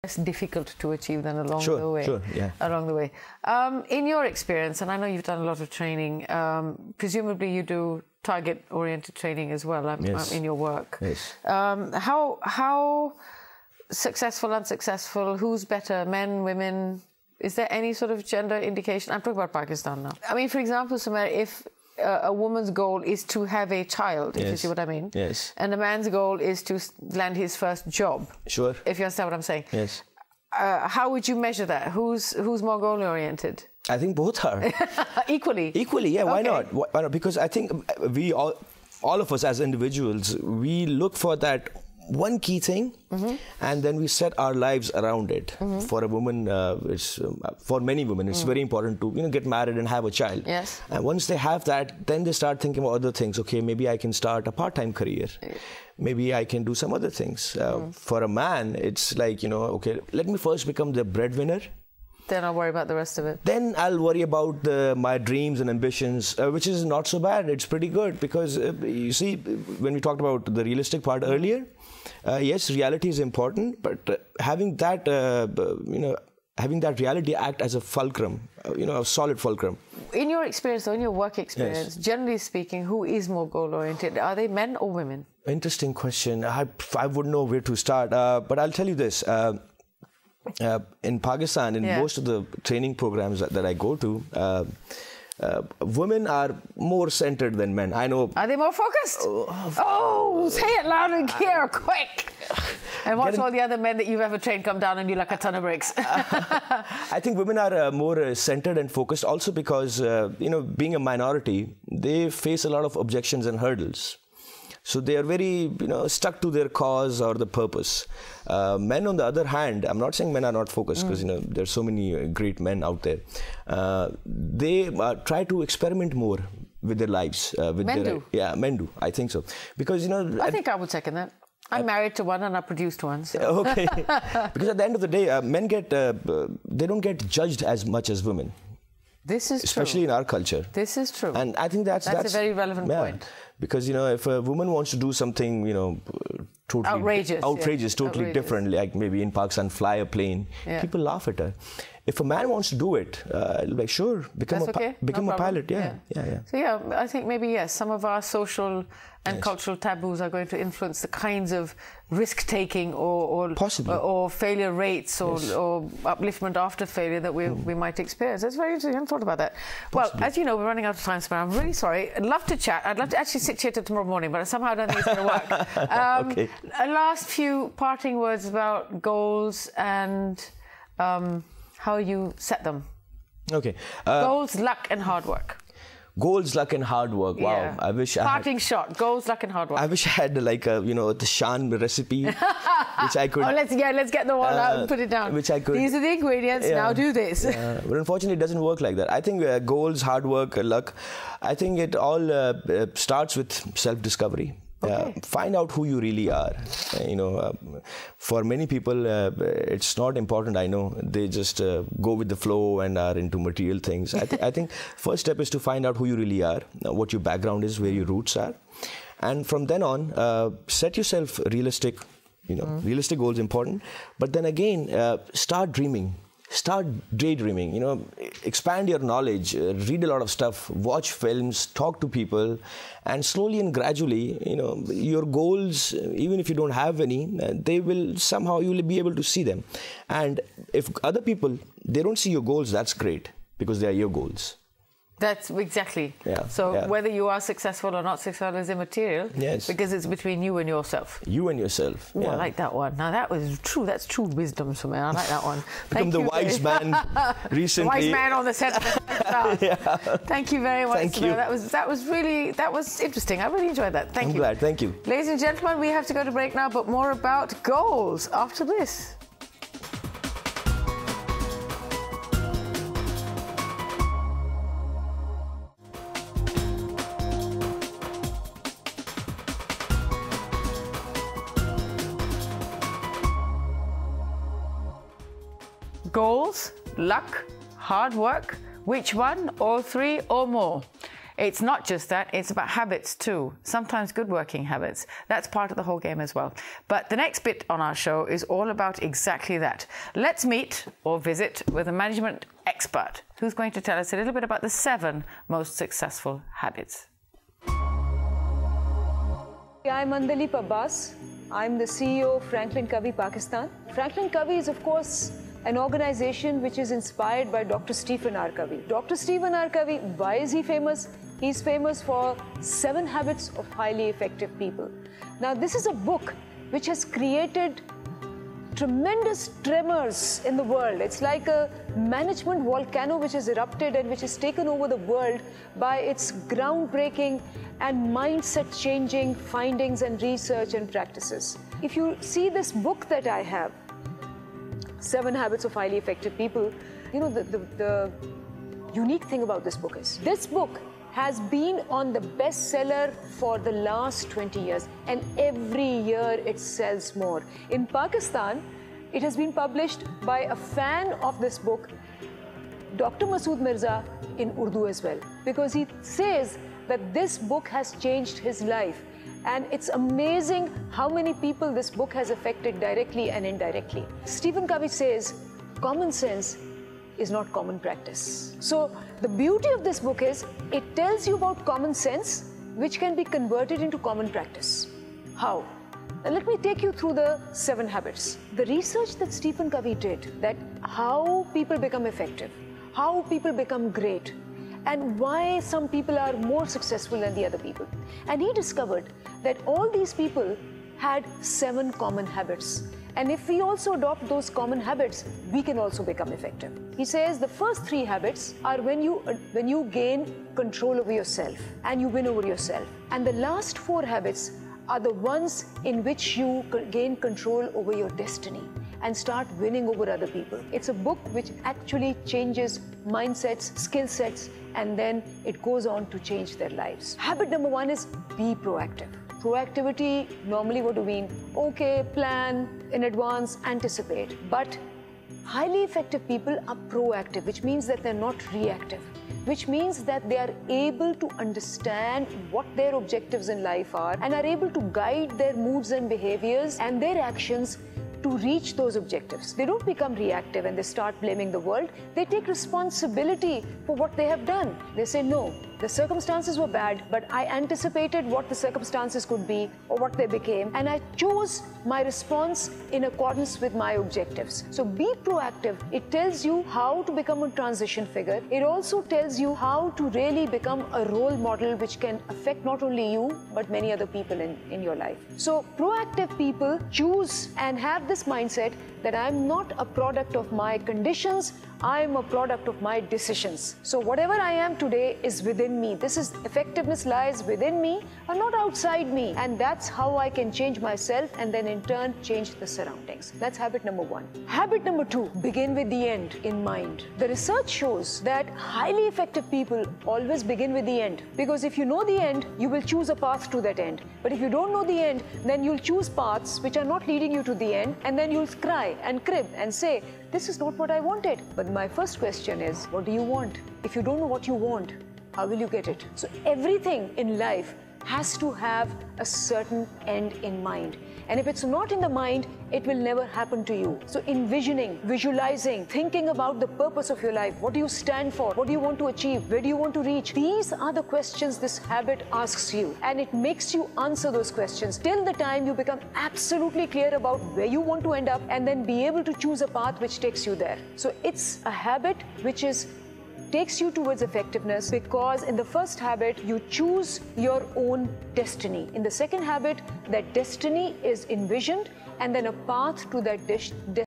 less difficult to achieve than along the way. Sure, yeah. Along the way. In your experience, and I know you've done a lot of training, presumably you do target-oriented training as well yes. in your work. Yes. How successful, unsuccessful, who's better, men, women? Is there any sort of gender indication? I'm talking about Pakistan now. I mean, for example, Sumair, if a woman's goal is to have a child, if you see what I mean. Yes. And a man's goal is to land his first job. Sure. If you understand what I'm saying. Yes. How would you measure that? Who's more goal-oriented? I think both are. Equally? Equally, yeah. Why not? Why not? Because I think we all of us as individuals, we look for that one key thing, and then we set our lives around it. For a woman, for many women, it's very important to get married and have a child. Yes. And once they have that, then they start thinking about other things. Okay, maybe I can start a part-time career. Maybe I can do some other things. For a man, it's like okay, let me first become the breadwinner. Then I'll worry about the rest of it. Then I'll worry about my dreams and ambitions, which is not so bad. It's pretty good because you see, when we talked about the realistic part earlier, yes, reality is important, but having that, having that reality act as a fulcrum, a solid fulcrum. In your experience, though, in your work experience, Yes. generally speaking, who is more goal-oriented? Are they men or women? Interesting question. I wouldn't know where to start, but I'll tell you this. In Pakistan, in most of the training programs that I go to, women are more centered than men. I know. Are they more focused? Oh, say it loud and clear, quick. And watch all the other men that you've ever trained come down and be like a ton of bricks. I think women are more centered and focused also because, being a minority, they face a lot of objections and hurdles. So they are very, stuck to their cause or the purpose. Men, on the other hand, I'm not saying men are not focused because, there's so many great men out there. They try to experiment more with their lives. Men do? Yeah, men do. I think so. Because, I think I would second that. I'm married to one and I produced one. So. Okay. Because at the end of the day, men they don't get judged as much as women. This is especially true. in our culture. This is true. And I think that's a very relevant point. Because, if a woman wants to do something, totally outrageous, totally different, like maybe in Pakistan, fly a plane, people laugh at her. If a man wants to do it, like, sure, become a pilot. Yeah. So, I think maybe, yes, some of our social and cultural taboos are going to influence the kinds of risk-taking or failure rates or upliftment after failure that we might experience. That's very interesting. I hadn't thought about that. Possibly. Well, as you know, we're running out of time, Sumair. I'm really sorry. I'd love to chat. I'd love to actually sit here till tomorrow morning, but somehow I don't think it's going to work. Okay. A last few parting words about goals and how you set them. Okay. Goals, luck, and hard work. Goals, luck, and hard work. Wow. Yeah. I wish Parting shot. Goals, luck, and hard work. I wish I had the Shan recipe, which I could. Let's get the one out and put it down. Which I could. These are the ingredients. Now do this. But unfortunately, it doesn't work like that. I think goals, hard work, luck. I think it all starts with self-discovery. Find out who you really are. For many people, it's not important. I know they just go with the flow and are into material things. I think first step is to find out who you really are, what your background is, where your roots are, and from then on, set yourself realistic. Realistic goals important, but then again, start dreaming. Start daydreaming, expand your knowledge, read a lot of stuff, watch films, talk to people, and slowly and gradually, your goals, even if you don't have any, you'll be able to see them. And if other people, they don't see your goals, that's great, because they are your goals. That's exactly. So whether you are successful or not successful is immaterial. Yes. Because it's between you and yourself. You and yourself. Ooh, I like that one. Now that was true. That's true wisdom, Sumair. I like that one. Become the wise man recently. Wise man on the set. Thank you very much. Thank you. That was interesting. I really enjoyed that. Thank you. I'm glad. Thank you. Ladies and gentlemen, we have to go to break now, but more about goals after this. Goals, luck, hard work, which one, or three, or more? it's not just that, it's about habits too. Sometimes good working habits. That's part of the whole game as well. But the next bit on our show is all about exactly that. Let's meet or visit with a management expert who's going to tell us a little bit about the 7 most successful habits. I'm Andaleeb Abbas. I'm the CEO of Franklin Covey, Pakistan. Franklin Covey is, of course, an organization which is inspired by Dr. Stephen R. Covey. Dr. Stephen R. Covey, why is he famous? He's famous for 7 habits of highly effective people. Now, this is a book which has created tremendous tremors in the world. It's like a management volcano which has erupted and which has taken over the world by its groundbreaking and mindset-changing findings and research and practices. If you see this book that I have, 7 Habits of Highly Effective People, you know, the unique thing about this book is, this book has been on the bestseller for the last 20 years, and every year it sells more. In Pakistan, it has been published by a fan of this book, Dr. Masood Mirza, in Urdu as well, because he says that this book has changed his life. And it's amazing how many people this book has affected directly and indirectly. Stephen Covey says, common sense is not common practice. So the beauty of this book is, it tells you about common sense, which can be converted into common practice. How? Now let me take you through the 7 habits. The research that Stephen Covey did, that how people become effective, how people become great, and why some people are more successful than the other people. And he discovered that all these people had 7 common habits. And if we also adopt those common habits, we can also become effective. He says the first 3 habits are when you gain control over yourself and you win over yourself. And the last 4 habits are the ones in which you gain control over your destiny and start winning over other people. It's a book which actually changes mindsets, skill sets, and then it goes on to change their lives. Habit number 1 is be proactive. Proactivity, normally what do we mean? Okay, plan in advance, anticipate. But highly effective people are proactive, which means that they're not reactive, which means that they are able to understand what their objectives in life are and are able to guide their moods and behaviors and their actions to reach those objectives. They don't become reactive and they start blaming the world. They take responsibility for what they have done. They say, no, the circumstances were bad, but I anticipated what the circumstances could be or what they became, and I chose my response in accordance with my objectives. So be proactive. It tells you how to become a transition figure. It also tells you how to really become a role model which can affect not only you, but many other people in your life. So proactive people choose and have this mindset that I'm not a product of my conditions, I'm a product of my decisions. So whatever I am today is within me. This is effectiveness lies within me and not outside me. And that's how I can change myself and then in turn change the surroundings. That's habit number 1. Habit number 2, begin with the end in mind. The research shows that highly effective people always begin with the end, because if you know the end, you will choose a path to that end. But if you don't know the end, then you'll choose paths which are not leading you to the end, and then you'll cry and crib and say, this is not what I wanted. But my first question is, what do you want? If you don't know what you want, how will you get it? So everything in life has to have a certain end in mind. And if it's not in the mind, it will never happen to you. So envisioning, visualizing, thinking about the purpose of your life. What do you stand for? What do you want to achieve? Where do you want to reach? These are the questions this habit asks you. And it makes you answer those questions till the time you become absolutely clear about where you want to end up and then be able to choose a path which takes you there. So it's a habit which takes you towards effectiveness, because in the first habit, you choose your own destiny. In the second habit, that destiny is envisioned and then a path to that destiny